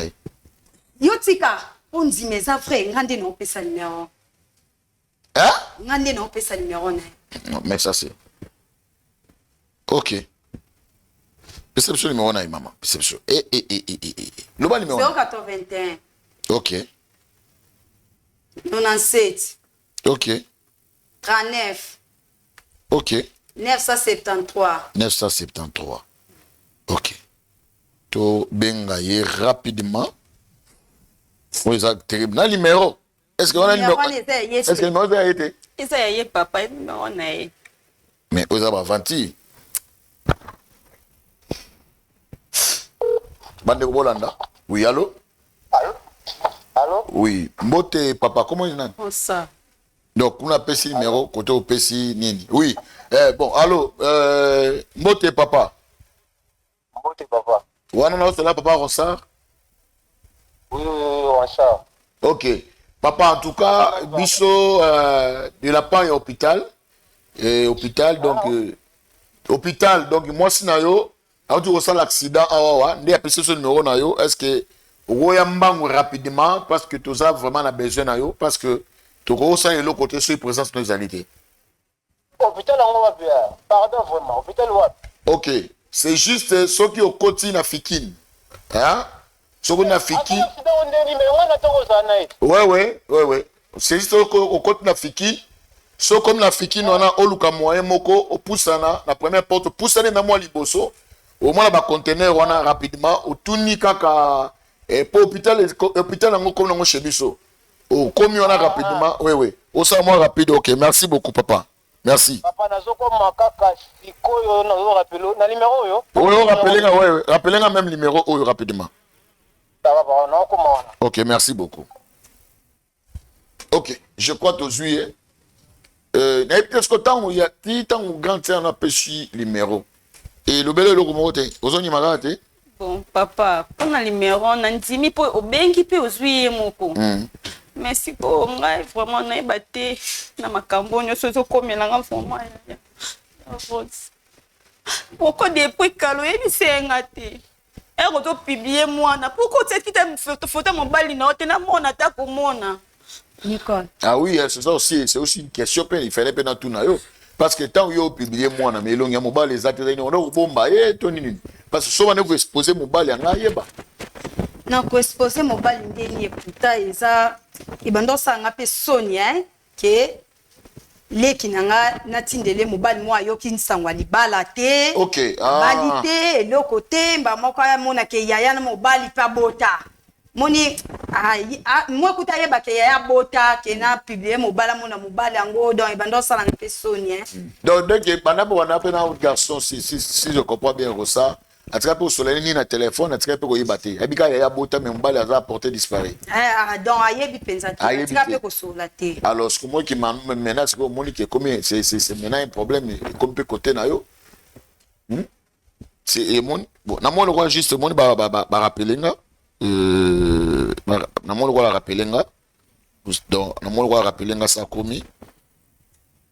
yotika onzi meza vrai ngande no pesa numéro hein ngande no pesa numéro na non mais ça c'est OK perception numéro na maman perception le bas numéro 081 OK 97 OK 39 OK 973 OK to benga ye rapidement oui ça terrible na numéro est-ce que on a numéro est-ce que le numéro a été Isa ya ye papa numéro na ye. mais aux avanti bande bolanda oui allô oui mbote papa comment il Bon ça. donc on a pesi numéro côté au pesi nini oui bon allô mbote papa wana na c'est là papa Ronsard Oui, Ronsard. OK papa en tout cas biso de la part hôpital et hôpital donc moi sinayo a tu ressent l'accident awa ndé appeler ce numéro na yo est-ce que roya mbangu rapidement parce que tout ça vraiment a besoin na yo parce que tu ressens le côté sur présence de nos alité Hôpital en wapi pardon vraiment hôpital wapi OK c'est juste ceux qui au côté na fikine hein ceux qui na fikine ouais c'est juste au côté na fikine so comme la fikine on a oluka moyen moko opusana na première porte opusana na moi liboso au moins ba conteneur on a rapidement otuni kaka pour hôpital nango comme nango chez biso au comme on a rapidement oui au ça moi rapide OK merci beaucoup papa merci papa nazoko makaka sikoyo na rappelo na numéro yo oui rappelez même numéro oyo rapidement ça va pas non comment OK merci beaucoup OK je crois que juillet na peut-être que tant il y a tant grand on a pêché numéro et le bel le comment t'es ozoni magate Bon papa on a numéro na ndimi po obengi pe ozwi moko merci ko ngai vraiment na ebate na makambo nyonso ezokomela nga vraiment ya oko depuis kalo yebisenga te ero to publier mwana pourquoi tu quitte photo mobile na ote na mona ta komona Nicole ah oui c'est aussi une question il fallait pas tout na yo parce que tant yo publier mwana mais longa mobile les actes on a bomba to nini parce que souvent vous exposer mobile ya nga yeba na ko exposer mobile ndeni eputa eza ibando sanga pe Sonia ke leki nanga natindele mobile mwa yo kinsangwa libala te OK balite eloko te mba moko ya mona ke yaya na mobile pa bota moni moi kuta yeba ke yaya bota ke na publier mobile mona mobile yango donc ibando sanga pe Sonia donc bana bo wana pe na garçon si je comprends bien ça en tout cas pour soleil ni na téléphone en tout cas pour y battre ebika ya bota mais mobile a porté disparu donc ayebi penza ti ka pe ko sola te alors ce que moi qui menace que Monique comme c'est maintenant un problème comme peut côté na yo c'est mon bon na moi le roi juste mon ba rappeler nga na moi le roi rappeler nga donc na moi le roi rappeler nga ça commis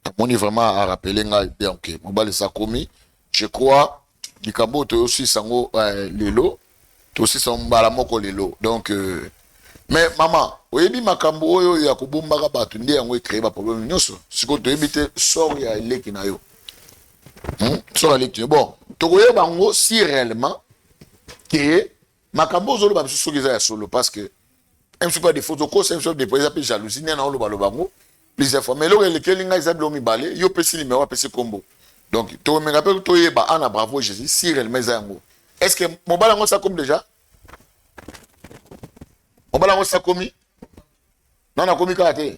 na moi vraiment à rappeler nga donc mobile ça commis je crois likambo to aussi sango lelo to aussi sango mbala moko lelo donc mais maman oyebi makambo oyo ya kobombaka bato nde yango créer ba problème nyonso siko to ebite sort ya leki na yo sort ya leki bon to koyeba ngo si réellement que makambo zolo ba biso ya solo parce que un petit peu de photos ko c'est un peu de par exemple jalousie na lo baloba ngo plusieurs fois mais lo le kelinga izablo mi balé yo pesi numéro pesi combo. Donc, tu me rappelles que tu es Anna Bravo Jésus, si réellement est-ce que mon ballon ça comme déjà? Mon ballon ça commis? Non, on a commis karaté.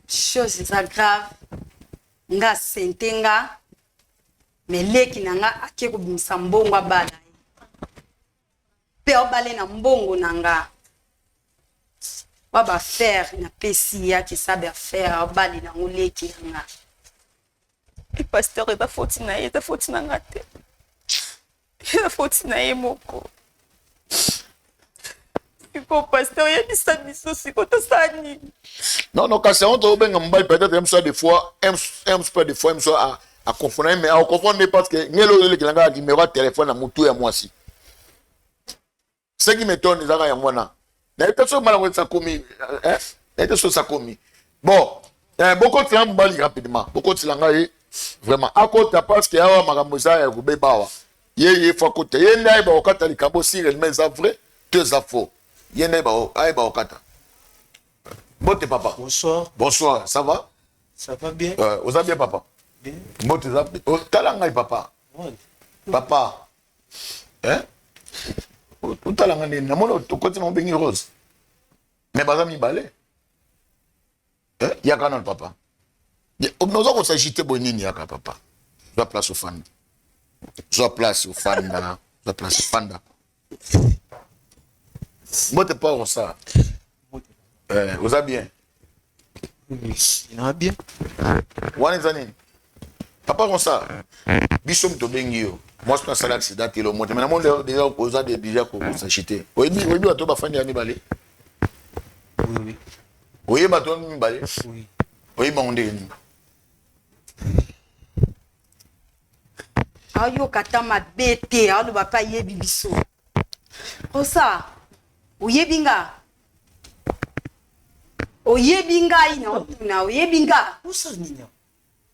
chose grave. Nga sentenga. mais leki nanga ake ko bimisa mbongo abala pe obale na mbongo nanga ba faire na pesi ya ki sabe faire obali na ngoleki nanga e pasteur eza foti na ye eza foti na nga te eza foti na ye moko siko pasteur yebisa biso siko tosala nini non kasi on to benga mobali peut-être aime ça des fois aime pas des fois aime ça à confondre mais à confondre parce que ngelo le kilanga numéro de téléphone à mutu ya mwasi ce qui m'étonne ezaka ya mwana na etaso mala ko sakomi etaso sakomi bon beaucoup de gens mobali rapidement beaucoup de gens vraiment à côté parce que awa makambo za ya kubebawa ye fa côté ye ndai ba okata likambo sire mais ça vrai que ça faux ye ndai ba ai ba okata bote papa Bonsoir. bonsoir ça va bien? Vous allez bien papa? Bien. Bote za talanga papa. Ouais. Papa. Hein? Talanga ni na mono to côté mon bengi rose. Mais bazami balé. Hein? Ya kana papa. Nous avons s'agité bonini ya papa. Je place au fan. Je place au fanda. Je place au fanda. Bote pas ça. Vous allez bien? Il a bien. Wana zani. Papa comme ça. Bisom to bengi yo. Moi je pense à l'accident et le monte. Mais mon déjà aux déjà ko s'acheter. Oui to ba fandi ani balé. Oui. Oui ba to mi balé. Oui. Oui ba onde ni. ayo katama bete alu bapa yebi biso osa uyebinga oyebinga ina na oyebinga Usa nini?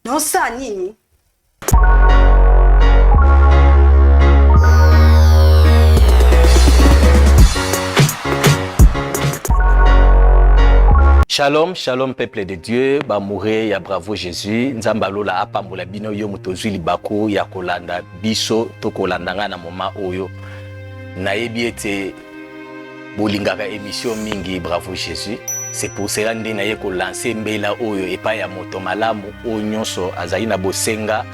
no sa nini Shalom, shalom peuple de Dieu, ba mouré ya bravo Jésus, nzamba lola apambola bino yo mutozwi libako ya kolanda biso to kolandanga na moma oyo. Nayebi ete bolingaka émission mingi bravo Jésus. C'est pour cela nde naye ko lancer mbela oyo epa ya moto malamu o nyonso azali na bosenga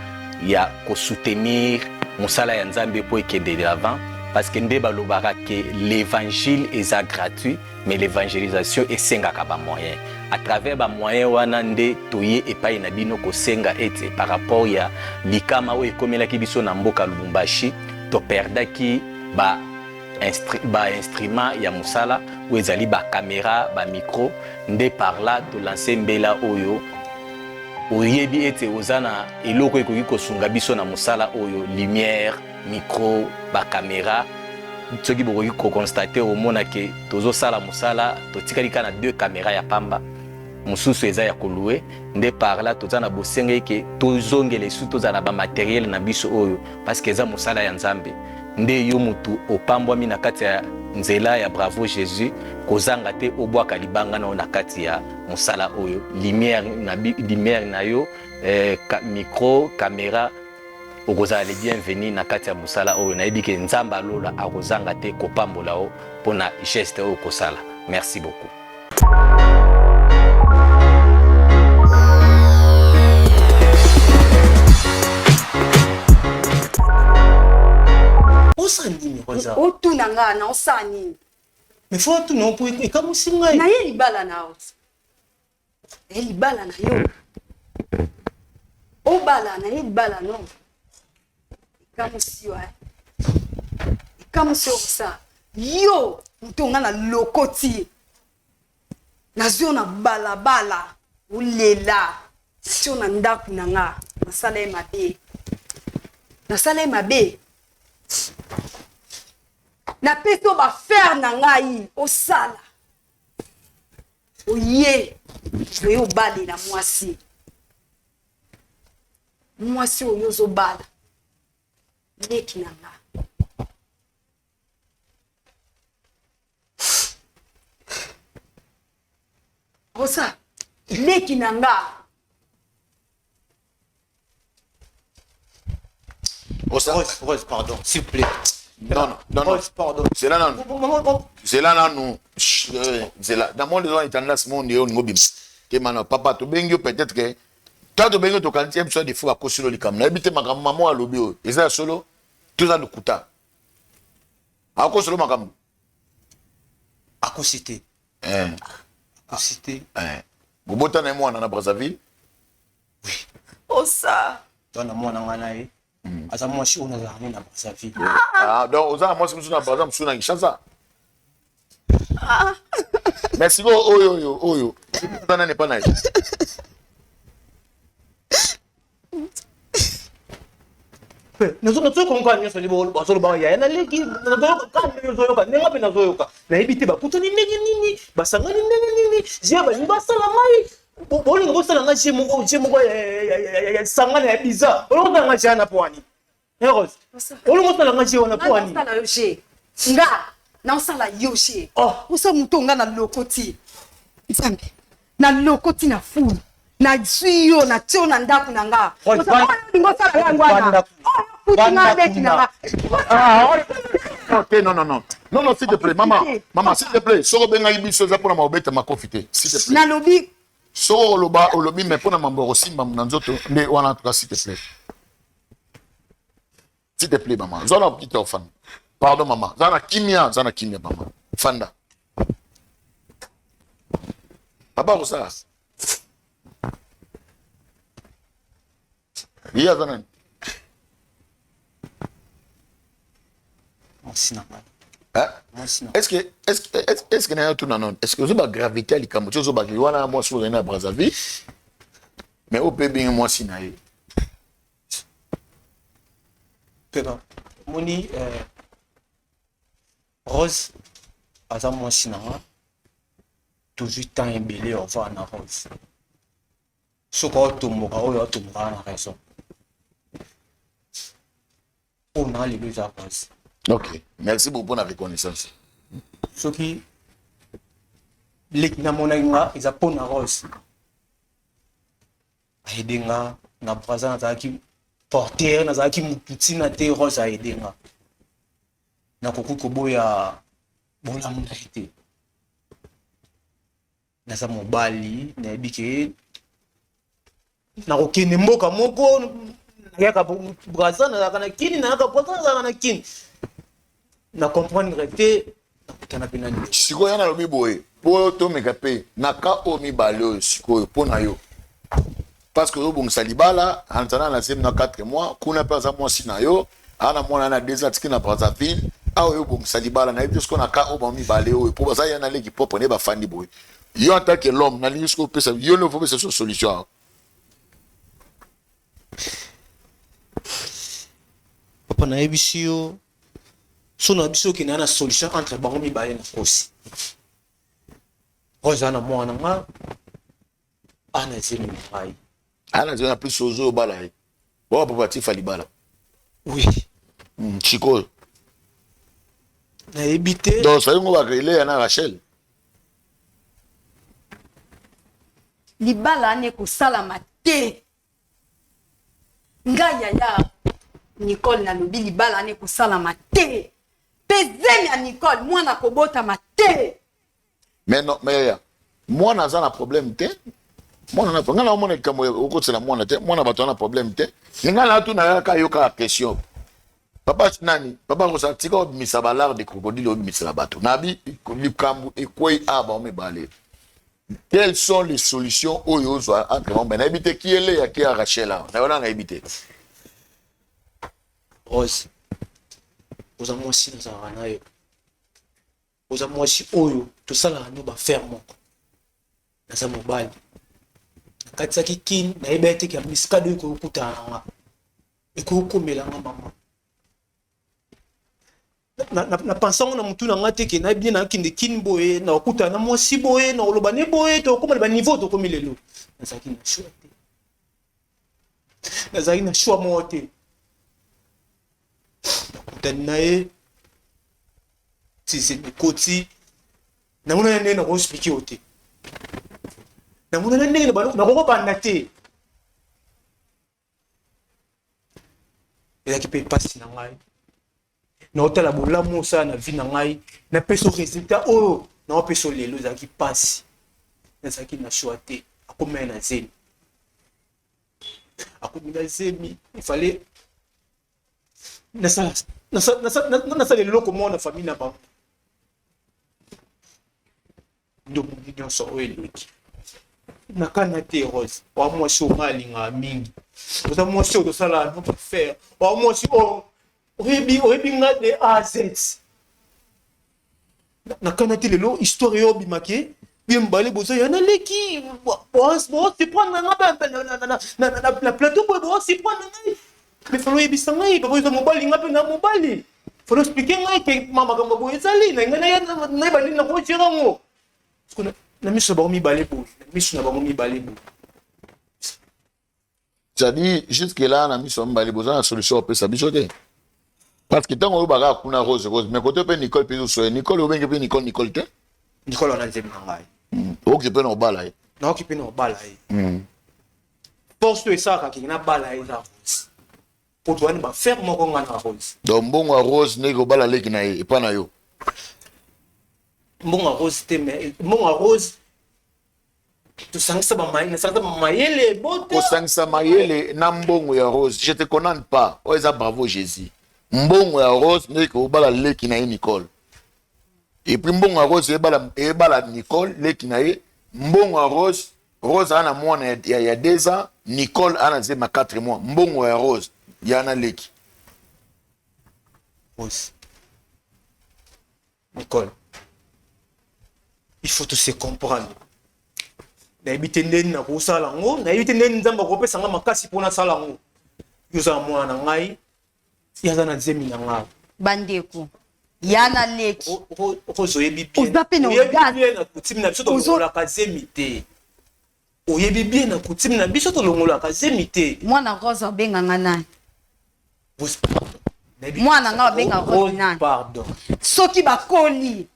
ya ko soutenir musala ya Nzambe po ekende de l'avant parce que nde balobaka que l'évangile est gratuit mais l'évangélisation esengaka ba moyen à travers ba moyen wana nde toye epai na bino ko senga ete par rapport ya likama o ekomelaki biso na mboka Lubumbashi to perdaki ba instrument ya musala ou ezali ba caméra ba micro nde par là to lancer mbela oyo oyebi ete ozana eloko ekoki kosunga biso na musala oyo lumière micro ba caméra soki bokoki ko constater omona ke tozo sala musala totikali kana 2 caméra ya pamba mususu eza ya kolue nde par là tozana bosenga ke tozongela su tozana ba matériel na biso oyo parce que eza musala ya Nzambe nde yo mutu opambwami na kati ya nzela ya bravo Jésus kozanga te obwaka libanga na kati ya musala oyo lumière na yo micro caméra okozala le bienvenu na kati ya musala oyo nayebi ke Nzambe alola akozanga te kopambola o pona geste oyo kosala. Merci beaucoup. otuna nga na osani Mais faut tout non pour et comme singa. na ye libala na ot e libala na yo obala na ye libala no ikamusi osa yo mutonga na lokoti nazio na balabala ulela sio na ndaku na nga nasala mabe na peso ba faire na ngai osala oye oyo bali na mwasi oyo zo bala leki na nga osa leki na nga Rose, pardon, s'il vous plaît. Non. Rose, pardon. C'est là, non. C'est là, non. C'est là. Dans mon besoin, il y a un monde qui est papa, tu bengi peut-être que Toi, tu as ton quantième soit des fois à cause de l'ikam. N'habite ma maman à l'obio. Et ça, solo, tout ça, le kuta. À cause de ma gamme. À cause c'était. À cause c'était. Vous bottez un mois dans la Brazzaville? Oui. Oh, ça. Toi, na moi, na ye. Asa moi, si on a ramené dans Brazzaville. Ah, donc, aux moi, si vous êtes dans Brazzaville, vous êtes dans Kinshasa. Merci beaucoup. Oyo. Ça n'est pas naïf. Nazo konka nyonso libolo basolo ba ya na leki nazo ka nazo yoka nenga pe nazo yoka na ebite ba kutani nini basanga nini zia ba nimba sala mai boli ngo sala nga jemo ya sanga na biza bolo nga jana poani heros bolo ngo sala nga jona poani sala yoje nga na sala yoje usa mutonga na lokoti nzambe na lokoti na fulu na zuyo na tio na ndaku na nga ngo sala yangu ana Ok, non, s'il te plaît, maman, s'il te plaît, soro benga ibi soza pour ma obete ma confité, s'il te plaît. Na lobi. Soro lobi, mais pour na mamboro simba nanzoto, mais wana en tout cas, s'il te plaît. S'il te plaît, maman. Zona petite orphan. Pardon, maman. Zana kimia, maman. Fanda. Papa, ça. Iya, Zanan. Est-ce que n'a tout non est-ce que vous avez gravité à l'Ikambo tu as voilà moi sur une Brazzaville mais au pays bien moi sinaï peba moni Rose asa moi sinanga toujours temps embelé on va na Rose soko tumboka oyo tumboka na raison on a les deux Rose. Ok, merci beaucoup pour la reconnaissance. Ce qui na monanga is a pona Rose. Aidenga na braza na zaki porter na zaki mututina te Rose aidenga. Na kokuko boya bola mundaite. Na za mobali na ebike na kokene mboka moko yaka braza na kana kini na yaka braza na kini. Na comprendre te na pena ni siko yana lobi boye po to mekape na ka o mi balo siko po na yo parce que bon salibala antana na sem na 4 mois kuna pa za mois sina yo ana mona na des atiki na Brazzaville a yo bon salibala na eto na ka o ba mi balo po za yana leki po ne ba fandi boye yo en tant que l'homme na lisko pesa yo ne faut pas cette solution papa na ebisio so na biso ki na solution entre bango mibale na kosi Rosa na mwana nga ana zemi mai ana zemi plus sozo bala bo papa ti fali bala oui chiko na ebité donc ça ngo ba griller na Rachel libala ne ko sala mate nga yaya Nicole na lobi libala ne ko sala mate pezemi ya Nicole mwana kobota mate mais non mais ya mwana za na problème te mwana na ngala mwana kamo oko tsela mwana te mwana bato na problème te ngala tu na ka yoka question papa nani papa ko sa tika misabalar de crocodile misala bato nabi likambu ekoi aba o mebale quelles sont les solutions oyo zo entre on ben habiter qui est là qui a Rachel là na wana habiter Rose oza mwasi na zara na yo oza mwasi oyo tosala no ba faire moko na za mobali katsaki kin na ebete ki miskado ko kutana eko komela nga mama na pensant na mutu na ngate ke na bien na kinde kin boye na okutana mwasi boye na oloba ne boye to komela ba niveau to komilelo na zaki na choix na zaki na choix mote Nae si c'est de côté na mona nene na ko expliquer ote na mona nene na ko banda te et qui peut passer na ngai na hôtel bola mosa na vie na ngai na peso résultat oh na peso lelo za qui passe na za qui na choité akoma na zeni akomina zemi il fallait nasala eloko moko na famille na bango ndombo nyonso oyo eleki nakana te Rose wa mwasi oyo alingaka mingi oza mwasi oyo tosala no faire wa mwasi oyo oyebi nga de A à Z nakana te lelo histoire oyo obimake bien balé bozo yana leki bon c'est prendre na plateau pour c'est prendre mais faut yebisa ngai papa yo mobali ngape na mobali faut expliquer ngai que mama kamba boye ezali na ngana na bali na ko tirango parce que na miso ba mi balé bo na miso na ba mi balé bo c'est-à-dire jusque là na miso ba balé bo za solution peut ça bijoter parce que tant on ba kuna rose mais côté pe Nicole pe so Nicole obenga pe Nicole te Nicole on a nzemi ngai ok pe no bala na ok pe no bala poste ça ka kina bala za pour toi ne pas faire mon conga na Rose donc bon Rose ne ko bala leki na e pa na yo bon Rose te mais bon Rose tu sens ça ba mai na ça ba mayele bote ko sangsa mayele na mbongo ya Rose je te connais pas o eza bravo Jésus mbongo ya Rose ne ko bala leki na Nicole et puis mbongo ya Rose e bala Nicole leki na e mbongo ya Rose ana mwana ya 2 ans Nicole ana zema 4 mois mbongo ya Rose yana leki Rose Nicole il faut se comprendre na ebite ndeni na ko sala ngo na ebite ndeni nzamba ko pesa nga makasi pona sala ngo yoza mwana ngai yaza na zemi na nga bandeko yana leki Rose oyebi bien na kutimi na biso to longola ka zemi te oyebi bien na kutimi na biso to longola ka zemi te mwana Rose obenga nani mwana nga obenga Rose nani pardon soki bakoli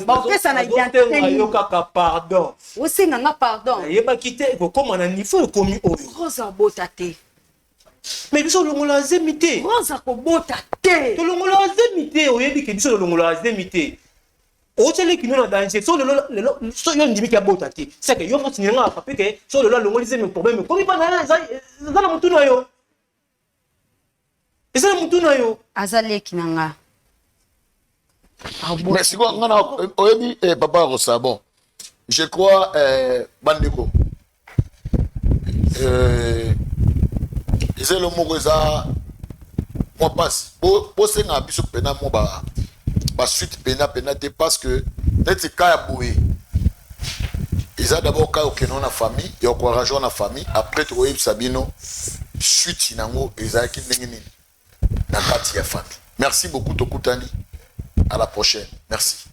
bapesa na identité kaka pardon osenga nga pardon yebaki te ekokoma na niveau ekomi oyo Rose abota te mais biso longola zemi te Rose akobota te tolongola zemi te oyebi ke biso longola zemi te otele kino na danger so lelo so yo ndimiki abota te c'est que yo moti nga pape ke so lelo longoli zemi problème komi pa na za na mutu na yo eza na mutu na yo azaleki nanga merci quoi ngana oyebi papa Rosa bon je crois bandeko c'est le mot ça moi passe pour senga biso pena mo ba suite pena te parce que neti kaya boye ils a d'abord ka okeno na famille et encourageant na famille après tu oyeb sabino suite nango ezaki ndenge nini na kati ya famille merci beaucoup tokutani à la prochaine merci.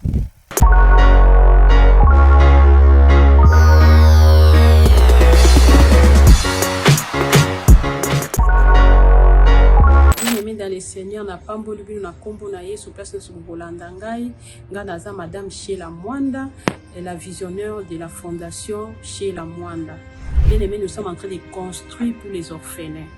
Dans les seigneurs na pamboli bino na kombo na Yesu place na bolanda ngai nga naza madame Sheila Mwanda la visionnaire de la fondation Sheila Mwanda. Bien aimé, nous sommes en train de construire pour les orphelins.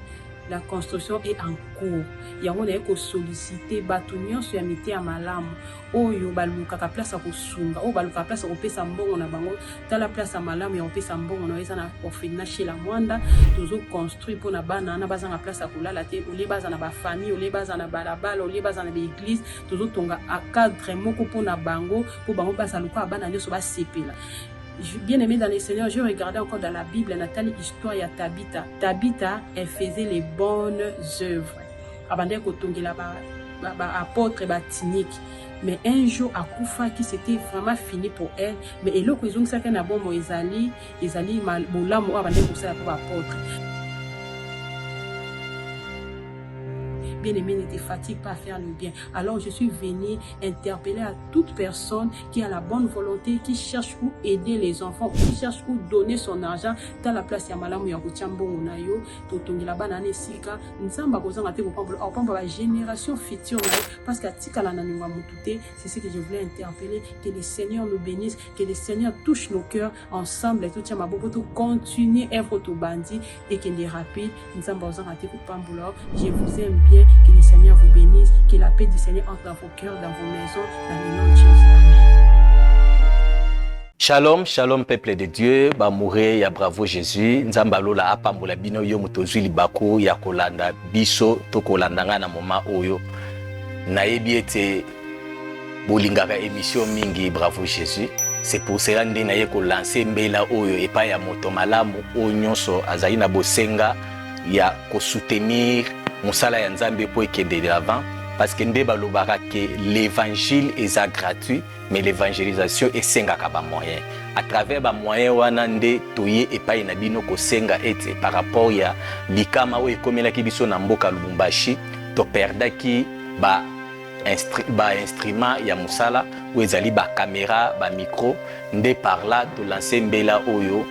La construction est en cours. Yango na ko solliciter batu nyonso ya mite ya malamu oyo baluka ka place ko sunga o baluka place ko pesa mbongo na bango tala place malamu ya pesa mbongo na eza na orphelinat chez la Mwanda tozo construire pour na bana na bazanga place ko lala te ole baza na ba famille ole baza na balabala ole baza na église tozo tonga a cadre moko pour na bango pour bango baza luka bana nyonso ba sepela. Bien aimé dans les Seigneurs, je regardais encore dans la Bible, Nathalie, histoire ya Tabitha. Tabitha, elle faisait les bonnes œuvres. Avant d'être apôtre batinique. Mais un jour, à Koufa, qui c'était vraiment fini pour elle. Mais elle a dit que ça n'a bon Ezali mal bolamo avant d'être ça pour apôtre. Bien aimé, ne te fatigue pas à faire le bien. Alors je suis venue interpeller à toute personne qui a la bonne volonté, qui cherche où aider les enfants, qui cherche où donner son argent. Dans la place ya malamu ya kuchambongo na yo, totongi la banane sika, nzamba kozanga te kopamba la génération future na yo, parce que tika la nanunga mutute, c'est ce que je voulais interpeller, que le Seigneur nous bénisse, que le Seigneur touche nos cœurs ensemble, et tout tient ma bobo, tout continuer œuvre tout bandit, et qu'il est rapide, nzamba kozanga te kopamba. Je vous aime bien. Que le Seigneur vous bénisse, que la paix du Seigneur entre dans vos cœurs, dans vos maisons, dans le nom de Jésus. Amen. Shalom, shalom peuple de Dieu, ba mouré ya bravo Jésus, nzamba lola apambola bino yo mutozwi libako ya kolanda biso to kolandanga na moma oyo. Nayebi ete bolingaka émission mingi bravo Jésus. C'est pour cela que naye ko lancer mbela oyo epa ya moto malamu onyonso azali na bosenga ya ko soutenir musala ya Nzambe po ekende de l'avant parce que nde balobaka que l'évangile est gratuit mais l'évangélisation esengaka ba moyen à travers ba moyen wana nde toye epa na bino ko senga ete par rapport ya likama oyo ekomelaki biso na mboka Lubumbashi to perdaki ba instrument ya musala ou ezali ba caméra ba micro nde par là to lancer mbela oyo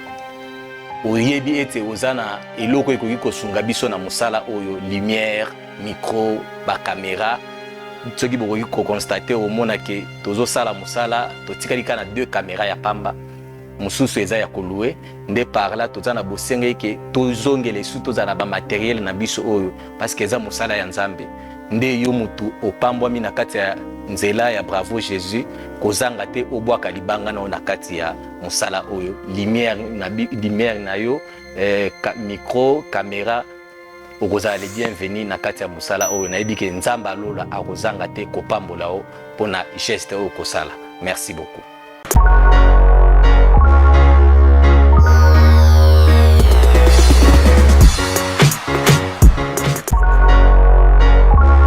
oyebi ete ozana eloko ekoki kosunga biso na musala oyo lumière micro ba caméra soki bokoki ko constater au mona ke tozo sala musala to tikali kana 2 caméras ya pamba mususu eza ya kolue nde par là tozana bosenge ke tozongele su tozana ba matériel na biso oyo parce que eza musala ya Nzambe nde yo mutu opambwami na kati ya nzela ya bravo Jésus kozanga te obwaka libanga na kati ya musala oyo lumière na yo micro caméra okozala le bienvenu na kati ya musala oyo nayebi ke Nzamba lola akozanga te kopambola o pona geste oyo kosala. Merci beaucoup.